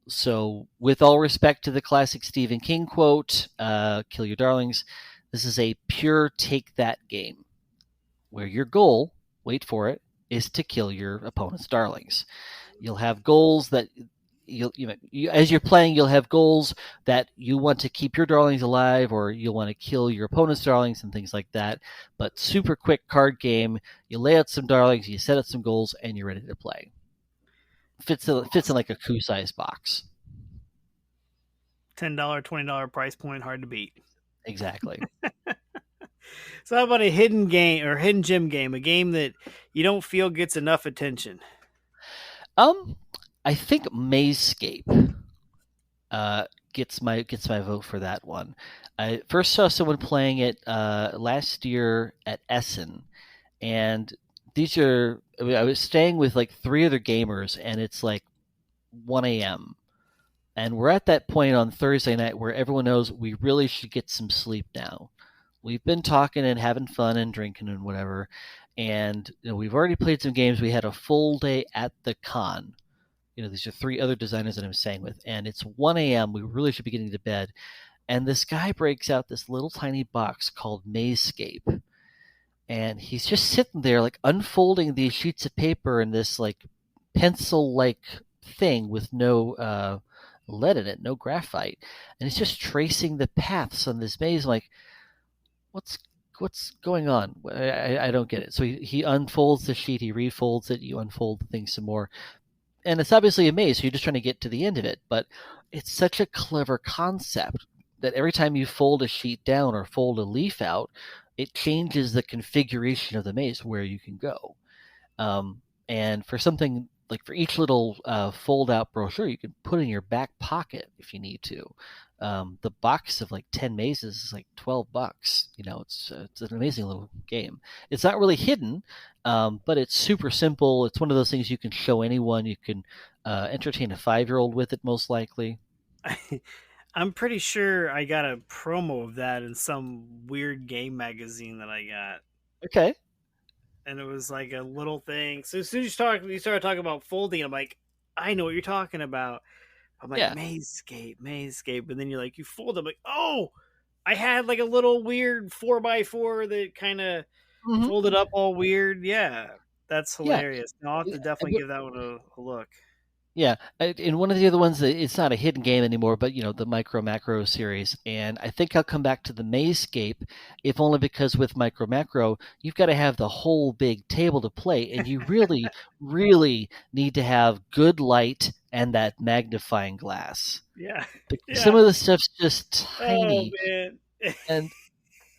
So, with all respect to the classic Stephen King quote, Kill Your Darlings, this is a pure take that game where your goal, wait for it, is to kill your opponent's darlings. You'll have goals that as you're playing, you'll have goals that you want to keep your darlings alive, or you'll want to kill your opponent's darlings and things like that. But super quick card game. You lay out some darlings, you set out some goals, and you're ready to play. Fits in like a coup size box. $10, $20 price point, hard to beat. Exactly. So how about a hidden game or hidden gem game, a game that you don't feel gets enough attention? I think Mazescape gets my vote for that one. I first saw someone playing it last year at Essen, and I was staying with like three other gamers, and it's like 1 a.m. And we're at that point on Thursday night where everyone knows we really should get some sleep now. We've been talking and having fun and drinking and whatever, and we've already played some games. We had a full day at the con. These are three other designers that I'm staying with, and it's 1 a.m. We really should be getting to bed. And this guy breaks out this little tiny box called Mazescape. And he's just sitting there, like, unfolding these sheets of paper in this, like, pencil-like thing with no lead in it, no graphite. And he's just tracing the paths on this maze. I'm like, what's what's going on? I don't get it. So he unfolds the sheet, he refolds it, you unfold the thing some more, and it's obviously a maze, so you're just trying to get to the end of it. But it's such a clever concept that every time you fold a sheet down or fold a leaf out, it changes the configuration of the maze where you can go. And for something like for each little fold out brochure, you can put in your back pocket if you need to. The box of like 10 mazes is like $12. It's an amazing little game. It's not really hidden, but it's super simple. It's one of those things you can show anyone. You can entertain a 5-year-old with it, most likely. I'm pretty sure I got a promo of that in some weird game magazine that I got. Okay. And it was like a little thing. So as soon as you started talking about folding, I'm like, I know what you're talking about. I'm like, Yeah. Mazescape. And then you're like, you fold. I'm like, oh, I had like a little weird 4x4 that kind of Mm-hmm. folded up all weird. Yeah, that's Yeah. hilarious. Now I'll have to definitely give that one a look. Yeah, and one of the other ones, it's not a hidden game anymore, but the Micro Macro series, and I think I'll come back to the Mazescape, if only because with Micro Macro, you've got to have the whole big table to play, and you really, really need to have good light and that magnifying glass. Yeah, Because yeah. some of the stuff's just Oh tiny, man. and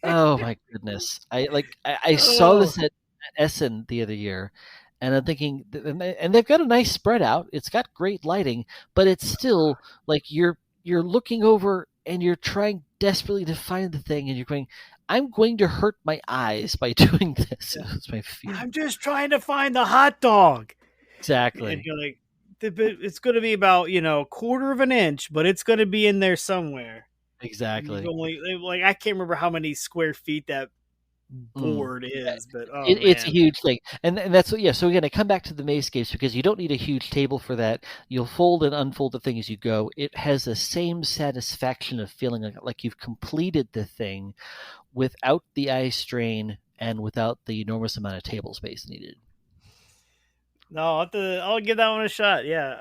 oh my goodness, I saw Oh this at Essen the other year, and I'm thinking, and they've got a nice spread out. It's got great lighting, but it's still like you're looking over and you're trying desperately to find the thing, and you're going, I'm going to hurt my eyes by doing this. yeah. It's my feeling. I'm just trying to find the hot dog. And Exactly. you're like, it's going to be about quarter of an inch, but it's going to be in there somewhere. And you've Exactly. only like I can't remember how many square feet that Mm. board is, but oh It's a man, huge thing, and that's yeah. So again, I come back to the Mazescapes because you don't need a huge table for that. You'll fold and unfold the thing as you go. It has the same satisfaction of feeling like you've completed the thing without the eye strain and without the enormous amount of table space needed. no, I'll give that one a shot. Yeah,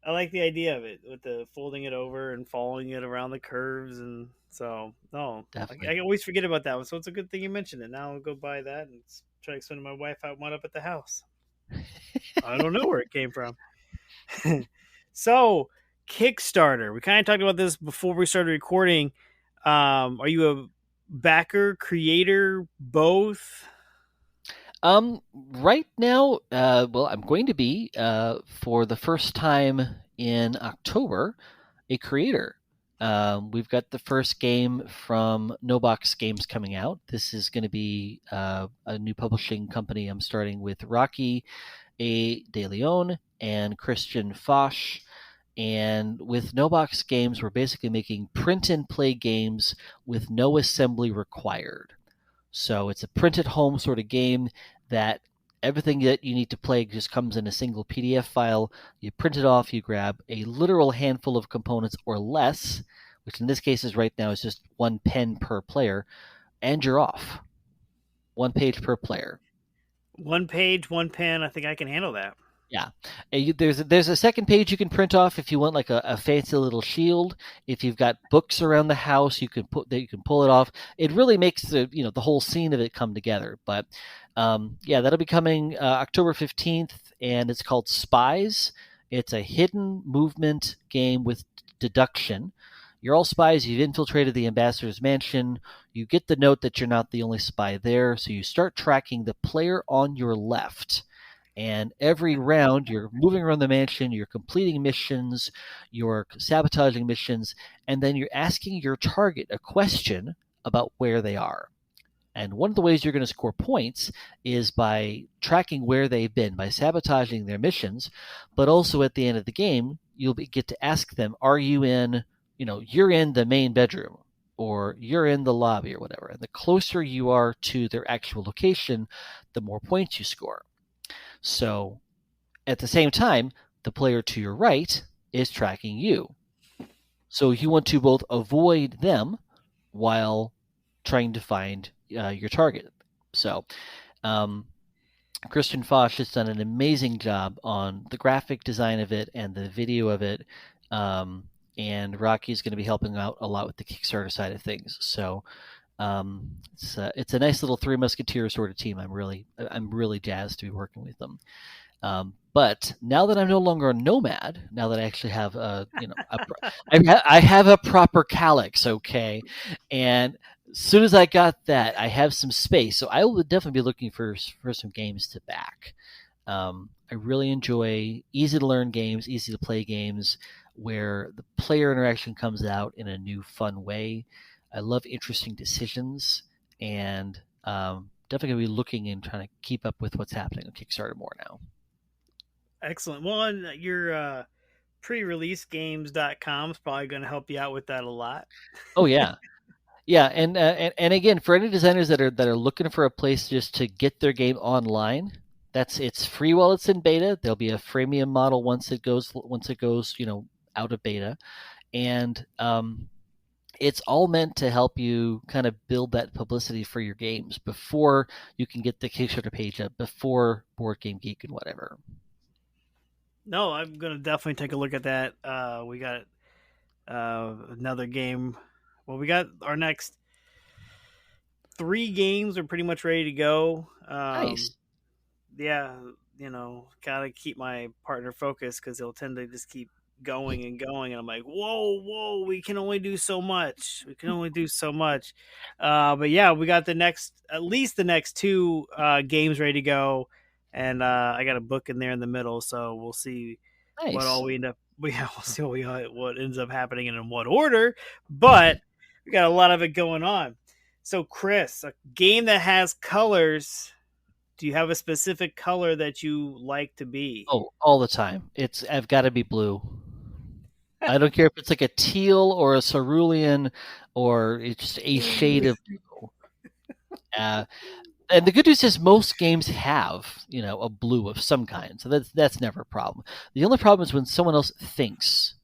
I like the idea of it with the folding it over and following it around the curves, and so no, Definitely. I always forget about that one. So it's a good thing you mentioned it. Now I'll go buy that and try to explain to my wife how it wound up at the house. I don't know where it came from. So Kickstarter, we kind of talked about this before we started recording. Are you a backer, creator, both? Right now, well, I'm going to be for the first time in October a creator. We've got the first game from No Box Games coming out. This is going to be a new publishing company. I'm starting with Rocky A. De Leon and Christian Foch. And with No Box Games, we're basically making print and play games with no assembly required. So it's a print at home sort of game that everything that you need to play just comes in a single PDF file. You print it off, you grab a literal handful of components or less, which in this case is right now is just one pen per player, and you're off. One page per player. One page, one pen. I think I can handle that. Yeah, there's a second page you can print off if you want like a fancy little shield. If you've got books around the house, you can pull it off. It really makes the whole scene of it come together. But yeah, that'll be coming October 15th, and it's called Spies. It's a hidden movement game with deduction. You're all spies. You've infiltrated the ambassador's mansion. You get the note that you're not the only spy there, so you start tracking the player on your left. And every round, you're moving around the mansion, you're completing missions, you're sabotaging missions, and then you're asking your target a question about where they are. And one of the ways you're going to score points is by tracking where they've been, by sabotaging their missions. But also at the end of the game, you'll get to ask them, are you in, you're in the main bedroom, or you're in the lobby, or whatever. And the closer you are to their actual location, the more points you score. So at the same time, the player to your right is tracking you. So you want to both avoid them while trying to find your target. So Christian Foch has done an amazing job on the graphic design of it and the video of it. And Rocky is going to be helping out a lot with the Kickstarter side of things. So It's a nice little Three Musketeers sort of team. I'm really jazzed to be working with them. But now that I'm no longer a nomad, now that I actually have I have a proper calyx, okay, and as soon as I got that, I have some space, so I will definitely be looking for some games to back. I really enjoy easy to learn games, easy to play games where the player interaction comes out in a new, fun way. I love interesting decisions, and definitely gonna be looking and trying to keep up with what's happening on Kickstarter more now. Excellent. Well, and your pre-releasegames.com is probably going to help you out with that a lot. Oh yeah, yeah, and again, for any designers that are looking for a place just to get their game online, it's free while it's in beta. There'll be a freemium model once it goes out of beta, and it's all meant to help you kind of build that publicity for your games before you can get the Kickstarter page up, before Board Game Geek and whatever. No, I'm going to definitely take a look at that. We got another game. Well, we got our next 3 games are pretty much ready to go. Nice. Yeah, gotta keep my partner focused because he'll tend to just keep going and going, and I'm like, whoa, we can only do so much. But yeah, we got at least the next 2 games ready to go, and I got a book in there in the middle, so we'll see what Nice. all we end up. We'll see what ends up happening and in what order. But we got a lot of it going on. So, Chris, a game that has colors. Do you have a specific color that you like to be? Oh, all the time. I've got to be blue. I don't care if it's like a teal or a cerulean or it's just a shade of blue. And the good news is most games have, a blue of some kind, so that's never a problem. The only problem is when someone else thinks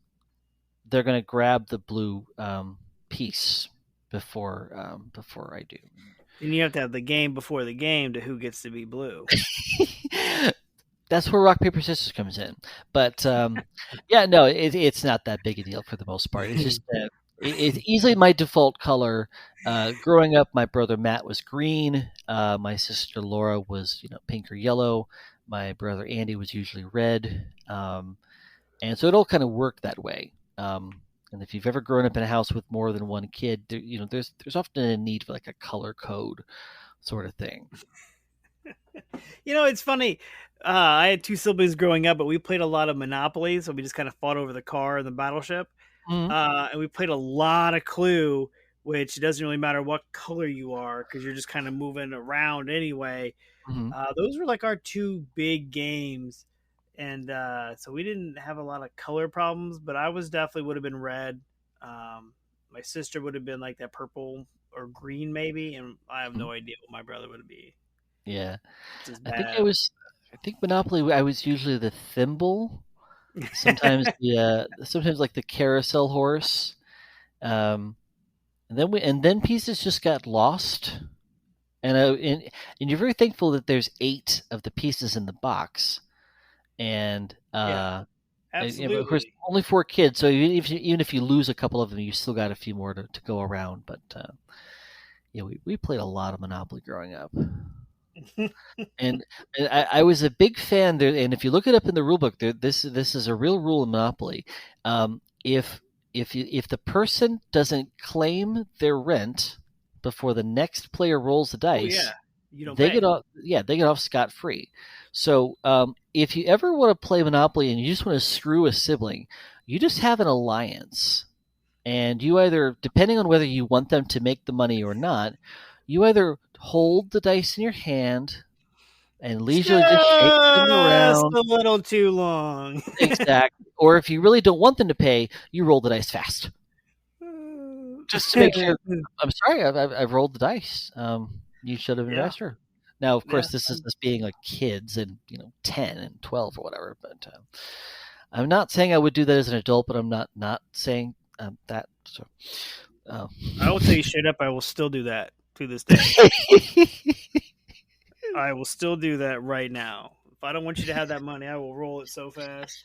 they're going to grab the blue piece before I do. And you have to have the game before the game to who gets to be blue. That's where rock paper scissors comes in. But yeah, no, it's not that big a deal for the most part. It's just it's easily my default color. Growing up, my brother Matt was green. My sister Laura was pink or yellow. My brother Andy was usually red. And so it all kind of worked that way. And if you've ever grown up in a house with more than one kid, there's often a need for like a color code sort of thing. It's funny. I had 2 siblings growing up, but we played a lot of Monopoly, so we just kind of fought over the car and the battleship. Mm-hmm. And we played a lot of Clue, which doesn't really matter what color you are because you're just kind of moving around anyway. Mm-hmm. Those were like our 2 big games. And so we didn't have a lot of color problems, but I definitely would have been red. My sister would have been like that purple or green maybe, and I have no idea what my brother would be. Yeah, Just I think bad. I think Monopoly. I was usually the thimble. Sometimes sometimes like the carousel horse. And then pieces just got lost. And you're very thankful that there's 8 of the pieces in the box. And Yeah, of course, absolutely. only 4 kids, so even if you lose a couple of them, you still got a few more to go around. But yeah, we played a lot of Monopoly growing up, and I was a big fan there. And if you look it up in the rule book, this is a real rule in Monopoly. If the person doesn't claim their rent before the next player rolls the Oh dice, yeah, you don't they pay. get off. Yeah, they get off scot free. So if you ever want to play Monopoly and you just want to screw a sibling, you just have an alliance, and you either, depending on whether you want them to make the money or not, you either hold the dice in your hand and leisurely just shake them Just around. a little too long. Exactly. Or if you really don't want them to pay, you roll the dice fast, just to make sure. I'm sorry, I've rolled the dice. You should have Yeah, invested. Faster. Now, of yeah. course, this is us being like kids and 10 and 12 or whatever. But I'm not saying I would do that as an adult, but I'm not saying that. So, I will tell you straight up, I will still do that to this day. I will still do that right now. If I don't want you to have that money, I will roll it so fast.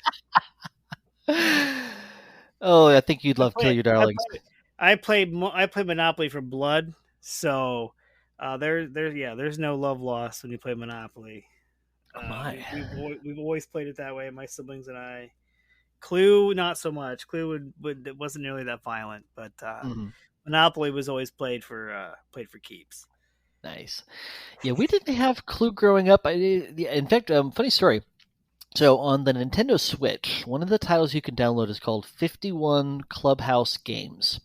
Oh, I think you'd I love Kill play. Your I Darlings. play. I played Monopoly for blood, So there's no love lost when you play Monopoly. Oh my. We've always played it that way. My siblings and I. Clue, not so much. Clue would it wasn't nearly that violent, but Hmm. Monopoly was always played for keeps. Nice. Yeah, we didn't have Clue growing up. In fact, funny story. So on the Nintendo Switch, one of the titles you can download is called 51 Clubhouse Games.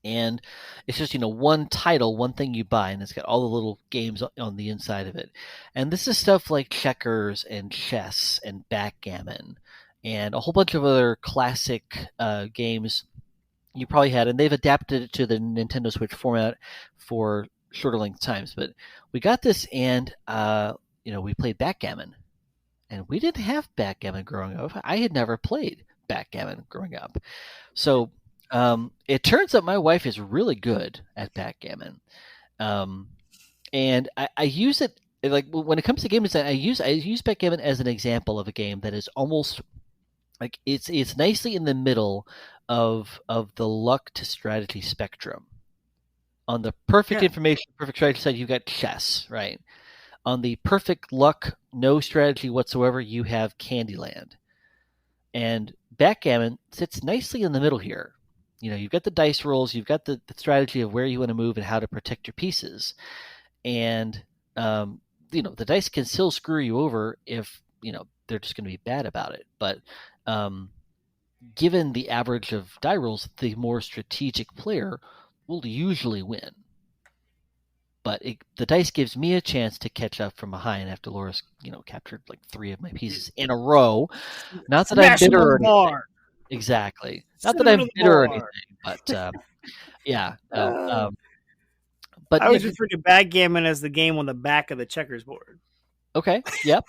And it's just, one title, one thing you buy, and it's got all the little games on the inside of it. And this is stuff like checkers and chess and backgammon and a whole bunch of other classic games you probably had. And they've adapted it to the Nintendo Switch format for shorter length times. But we got this, and we played backgammon. And we didn't have backgammon growing up. I had never played backgammon growing up. So it turns out my wife is really good at backgammon. And I use it, like, when it comes to game design, I use backgammon as an example of a game that is almost like it's nicely in the middle of the luck to strategy spectrum. On the perfect Yeah. information, perfect strategy side, you've got chess, right? On the perfect luck, no strategy whatsoever, you have Candyland. And backgammon sits nicely in the middle here. You've got the dice rolls, you've got the strategy of where you want to move and how to protect your pieces. And, the dice can still screw you over if, they're just going to be bad about it. But given the average of die rolls, the more strategic player will usually win. But the dice gives me a chance to catch up from behind after Laura's, captured like 3 of my pieces in a row. Not that I'm Smash him bitter on or the anything. bar. Exactly. Not Send that him to I'm the bitter or bar. anything, but yeah. No. Uh, But I yeah. always refer to backgammon as the game on the back of the checkers board. Okay. Yep.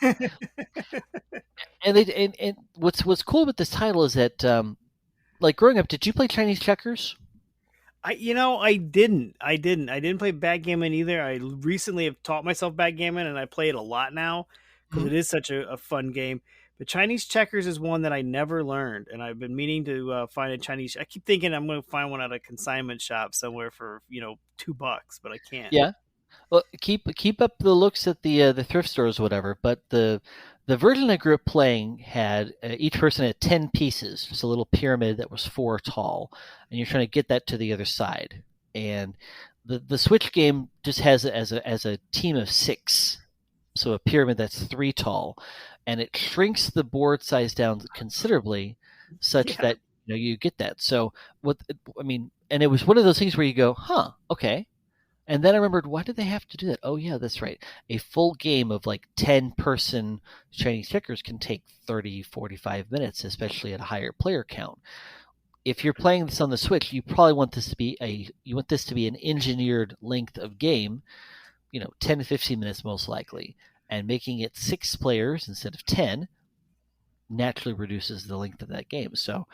And what's cool about this title is that, like, growing up, did you play Chinese checkers? I didn't play backgammon either. I recently have taught myself backgammon, and I play it a lot now because Mhm. it is such a fun game. But Chinese checkers is one that I never learned, and I've been meaning to find a Chinese. I keep thinking I'm going to find one at a consignment shop somewhere for $2, but I can't. Yeah. Well, keep up the looks at the thrift stores or whatever. But the version I grew up playing had each person had 10 pieces, just a little pyramid that was 4 tall, and you're trying to get that to the other side. And the Switch game just has it as a team of 6, so a pyramid that's 3 tall, and it shrinks the board size down considerably, such Yeah, that you get that. So what I mean, and it was one of those things where you go, huh, okay. And then I remembered, why did they have to do that? Oh, yeah, that's right. A full game of like 10-person Chinese checkers can take 30, 45 minutes, especially at a higher player count. If you're playing this on the Switch, you probably want this to be an engineered length of game, 10 to 15 minutes most likely. And making it 6 players instead of 10 naturally reduces the length of that game. So,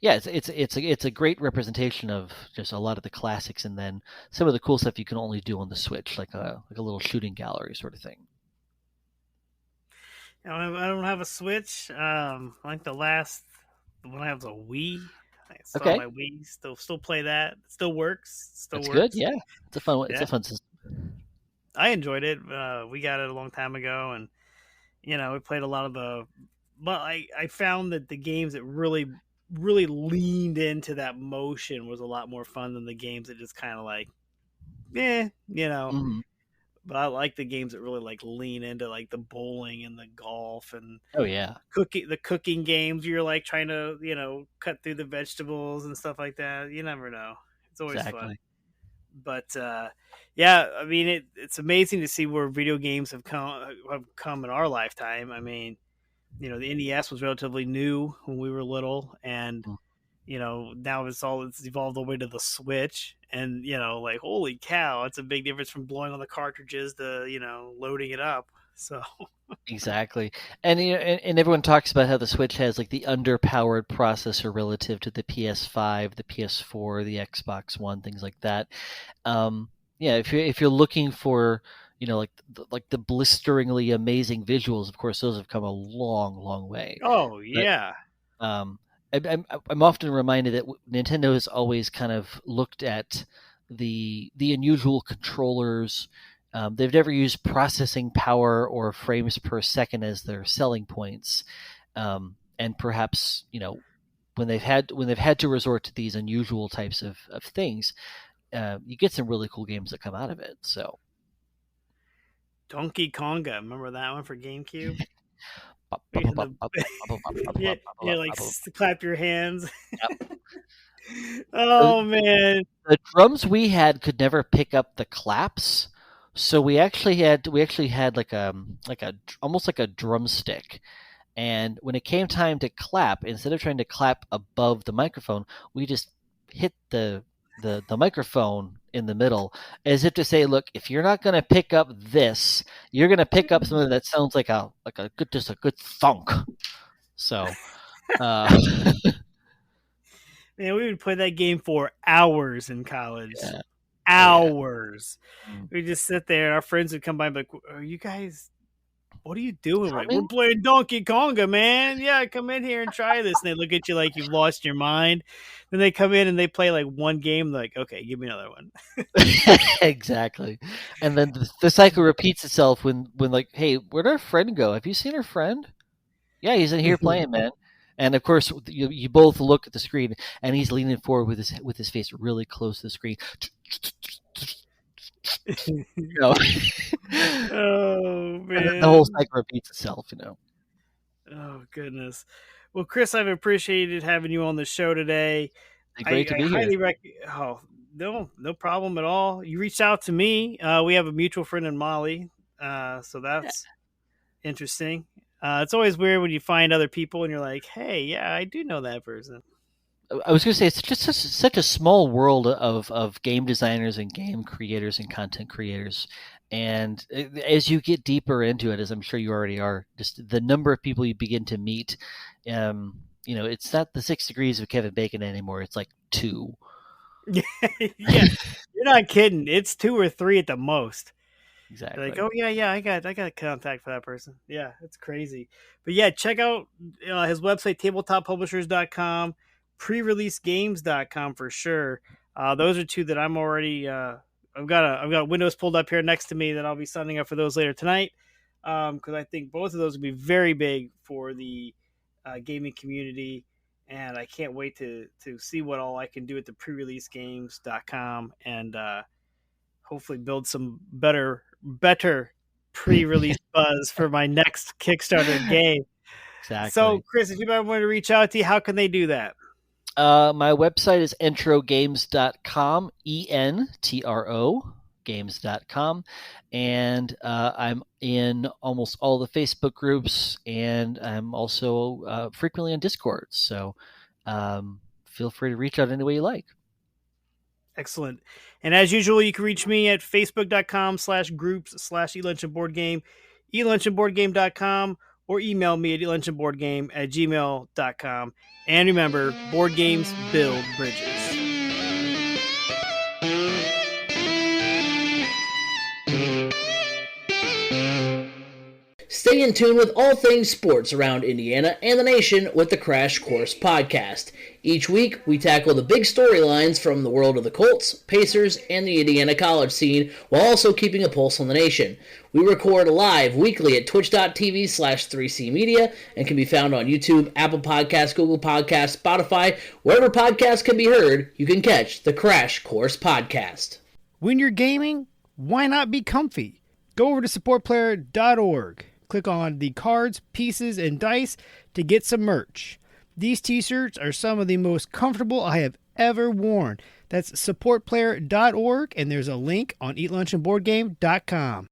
yeah, it's a great representation of just a lot of the classics, and then some of the cool stuff you can only do on the Switch, like a little shooting gallery sort of thing. I don't have a Switch. I think the one I have is a Wii. I still have Okay, my Wii. Still play that. It still works. Still that's good. works. Yeah, it's a fun one. It's Yeah, a fun system. I enjoyed it. We got it a long time ago, and we played a lot of the. But I found that the games that really leaned into that motion was a lot more fun than the games that just kind of like, eh. Hmm. But I like the games that really like lean into like the bowling and the golf and Oh yeah, cooking games. You're like trying to cut through the vegetables and stuff like that. You never know. It's always fun. exactly. But yeah, I mean it's amazing to see where video games have come in our lifetime. I mean, the NES was relatively new when we were little, and Mm. now it's evolved all the way to the Switch, and like holy cow, it's a big difference from blowing on the cartridges to loading it up. So Exactly. And, and everyone talks about how the Switch has like the underpowered processor relative to the PS5, the PS4, the Xbox One, things like that. Yeah, if you're looking for like the blisteringly amazing visuals, of course those have come a long, long way. oh But yeah, um, I'm often reminded that Nintendo has always kind of looked at the unusual controllers. They've never used processing power or frames per second as their selling points, and perhaps when they've had to resort to these unusual types of things, you get some really cool games that come out of it. So Donkey Konga, remember that one for GameCube? Yeah, like clap your hands. Oh man, the drums we had could never pick up the claps, so we actually had like a almost like a drumstick. And when it came time to clap, instead of trying to clap above the microphone, we just hit the microphone in the middle, as if to say, "Look, if you're not going to pick up this, you're going to pick up something that sounds like a good thunk." So, man, we would play that game for hours in college. Yeah. Hours. Yeah. We just sit there, and our friends would come by and be like, "Are you guys? What are you doing? Like, we're playing Donkey Konga, man. Yeah, come in here and try this." And they look at you like you've lost your mind. Then they come in and they play like one game. Like, okay, give me another one. Exactly. And then the cycle repeats itself when like, "Hey, where'd our friend go? Have you seen our friend?" "Yeah, he's in here playing, man." And of course, you both look at the screen, and he's leaning forward with his face really close to the screen. Oh man, the whole cycle repeats itself. Oh goodness. Well, Chris, I've appreciated having you on the show today. Great to be here. No problem at all. You reached out to me. We have a mutual friend in Molly, so that's interesting. It's always weird when you find other people and you're like, "Hey, yeah, I do know that person." I was going to say, it's just such a small world of game designers and game creators and content creators. And as you get deeper into it, as I'm sure you already are, just the number of people you begin to meet, it's not the 6 degrees of Kevin Bacon anymore. It's like 2. Yeah, you're not kidding. It's 2 or 3 at the most. Exactly. They're like, oh yeah, I got a contact for that person. Yeah, it's crazy. But yeah, check out his website, tabletoppublishers.com, prereleasegames.com for sure. Those are 2 that I'm already. I've got Windows pulled up here next to me that I'll be signing up for those later tonight, because I think both of those will be very big for the gaming community, and I can't wait to see what all I can do at the prereleasegames.com and hopefully build some better pre-release buzz for my next Kickstarter game. Exactly. So, Chris, if anybody wanted to reach out to you, how can they do that? My website is entrogames.com, ENTRO games.com, and I'm in almost all the Facebook groups, and I'm also frequently on Discord, so feel free to reach out any way you like. Excellent. And as usual, you can reach me at facebook.com/groups/elunchandboardgame, elunchandboardgame.com, or email me at elunchandboardgame@gmail.com. And remember, board games build bridges. Stay in tune with all things sports around Indiana and the nation with the Crash Course Podcast. Each week, we tackle the big storylines from the world of the Colts, Pacers, and the Indiana college scene, while also keeping a pulse on the nation. We record live weekly at twitch.tv/3C Media and can be found on YouTube, Apple Podcasts, Google Podcasts, Spotify, wherever podcasts can be heard, you can catch the Crash Course Podcast. When you're gaming, why not be comfy? Go over to supportplayer.org. Click on the cards, pieces, and dice to get some merch. These t-shirts are some of the most comfortable I have ever worn. That's supportplayer.org, and there's a link on eatlunchandboardgame.com.